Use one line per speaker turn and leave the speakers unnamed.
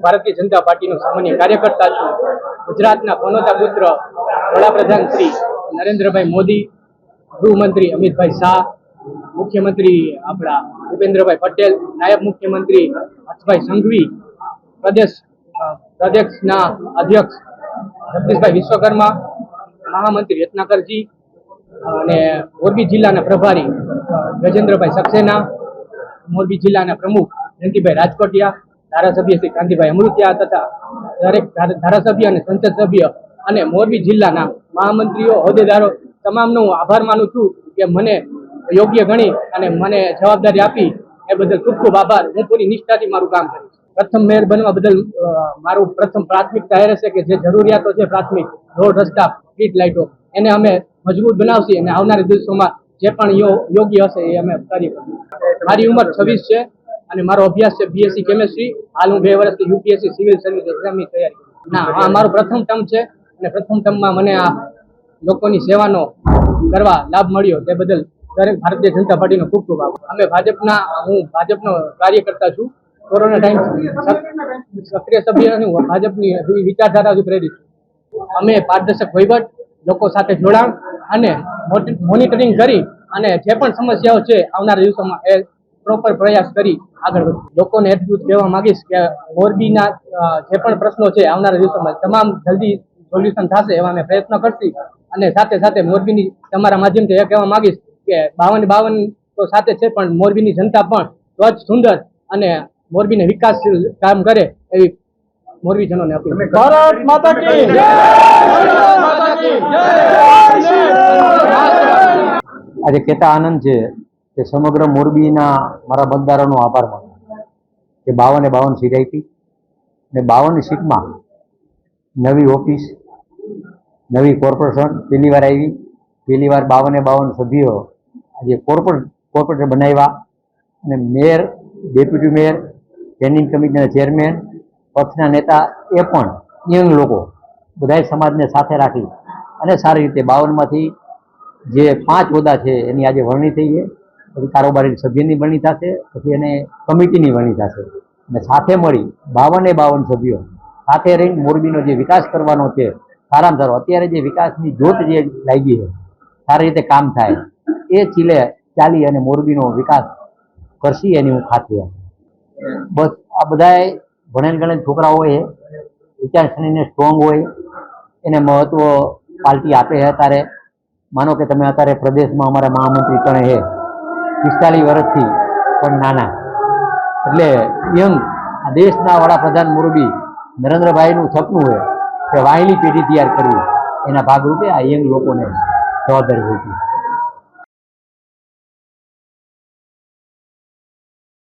ભારતીય જનતા પાર્ટીનો સામાન્ય કાર્યકર્તા છું। ગુજરાતના પનોતા પુત્ર વડાપ્રધાન શ્રી નરેન્દ્રભાઈ મોદી, ગૃહમંત્રી અમિતભાઈ શાહ, મુખ્યમંત્રી આપણા ભૂપેન્દ્રભાઈ પટેલ, નાયબ મુખ્યમંત્રી હર્ષભાઈ સંઘવી, પ્રદેશના અધ્યક્ષ જગદીશભાઈ વિશ્વકર્મા, મહામંત્રી રત્નાકરજી અને મોરબી જિલ્લાના પ્રભારી ગજેન્દ્રભાઈ સક્સેના, મોરબી જિલ્લાના પ્રમુખ જયંતિભાઈ રાજકોટિયા, ધારાસભ્ય શ્રી કાંતિભાઈ અમૃતિયા તથા દરેક ધારાસભ્ય અને સંસદ સભ્ય અને મોરબી જિલ્લાના મહામંત્રીઓ, હોદ્દેદારો તમામનો હું આભાર માનું છું કે મને યોગ્ય ગણી અને મને જવાબદારી આપી એ બદલ ખૂબ ખૂબ આભાર। હું પૂરી નિષ્ઠાથી મારું કામ કરીશ। પ્રથમ મેયર બનવા બદલ મારું પ્રથમ પ્રાથમિકતા એ રહેશે કે જે જરૂરિયાતો છે પ્રાથમિક રોડ, રસ્તા, સ્ટ્રીટ લાઇટો એને અમે મજબૂત બનાવશી અને આવનારા દિવસોમાં જે પણ યોગ્ય હશે એ અમે કરીએ। મારી ઉંમર 26 છે અને મારો અભ્યાસ છે BSc કેમેસ્ટ્રી। હાલ હું 2 વર્ષથી UPSC સિવિલ સર્વિસ એક્ઝામની તૈયારી કરું। આ મારું પ્રથમ ટર્મ છે અને પ્રથમ ટર્મમાં મને આ લોકોની સેવાનો કરવા લાભ મળ્યો તે બદલ દરેક ભારતીય જનતા પાર્ટીનો ખૂબ ખૂબ આભાર। હું ભાજપનો કાર્યકર્તા છું। કોરોના ટાઈમ સક્રિય સભ્ય અને ભાજપની વિચારધારાથી પ્રેરિત છું। અમે પારદર્શક વહીવટ, લોકો સાથે જોડાણ અને મોનિટરિંગ કરી અને જે પણ સમસ્યાઓ છે આવનારા દિવસોમાં એ પ્રોપર પ્રયાસ કરી આગળ વધીએ। લોકોને એટલું જ કહેવા માંગીશ કે મોરબીના જે પણ પ્રશ્નો છે આવનારા દિવસોમાં તમામ જલ્દી સોલ્યુશન થશે એવા અમે પ્રયત્ન કરશી અને સાથે સાથે મોરબીની તમારા માધ્યમથી એ કહેવા માંગીશ કે 52 તો સાથે છે પણ મોરબીની જનતા પણ સ્વચ્છ, સુંદર અને મોરબીને વિકાસશીલ કામ કરે એવી મોરબીજનોને અપીલ।
ભારત માતા કી જય!
આજે કહેતા આનંદ છે કે સમગ્ર મોરબીના મારા મતદારોનો આભાર માનું કે 52 સીટ આપી અને 52 સીટમાં નવી ઓફિસ, નવી કોર્પોરેશન પહેલી વાર આવી, પહેલી વાર 52 સભ્યો આજે કોર્પોરેટર બનાવ્યા અને મેયર, ડેપ્યુટી મેયર, સ્ટેન્ડિંગ કમિટીના ચેરમેન, પક્ષના નેતા એ પણ યંગ લોકો બધા સમાજને સાથે રાખી અને સારી રીતે 52માંથી જે 5 હોદ્દા છે એની આજે વરણી થઈ છે। પછી કારોબારી સભ્યની વરણી થશે, પછી એને કમિટીની વરણી થશે અને સાથે મળી 52 સભ્યો સાથે રહીને મોરબીનો જે વિકાસ કરવાનો છે સારામાં સારો, અત્યારે જે વિકાસની જોત જે લાગી છે સારી રીતે કામ થાય એ ચીલે ચાલી અને મોરબીનો વિકાસ કરશી એની હું ખાતરી આપું। બસ આ બધાએ ભણેલ ગણેલ છોકરાઓ હોય, વિચારસરણીને સ્ટ્રોંગ હોય, એને મહત્વ પાર્ટી આપે છે। અત્યારે માનો કે તમે અત્યારે પ્રદેશમાં અમારા મહામંત્રી પણ છે 45 વર્ષથી પણ નાના, એટલે યંગ આ દેશના વડાપ્રધાન મોરબી નરેન્દ્રભાઈનું સપનું હોય કે વાયલી પેઢી તૈયાર કરવી, એના ભાગરૂપે આ યંગ લોકોને જવાબદારી હોય છે।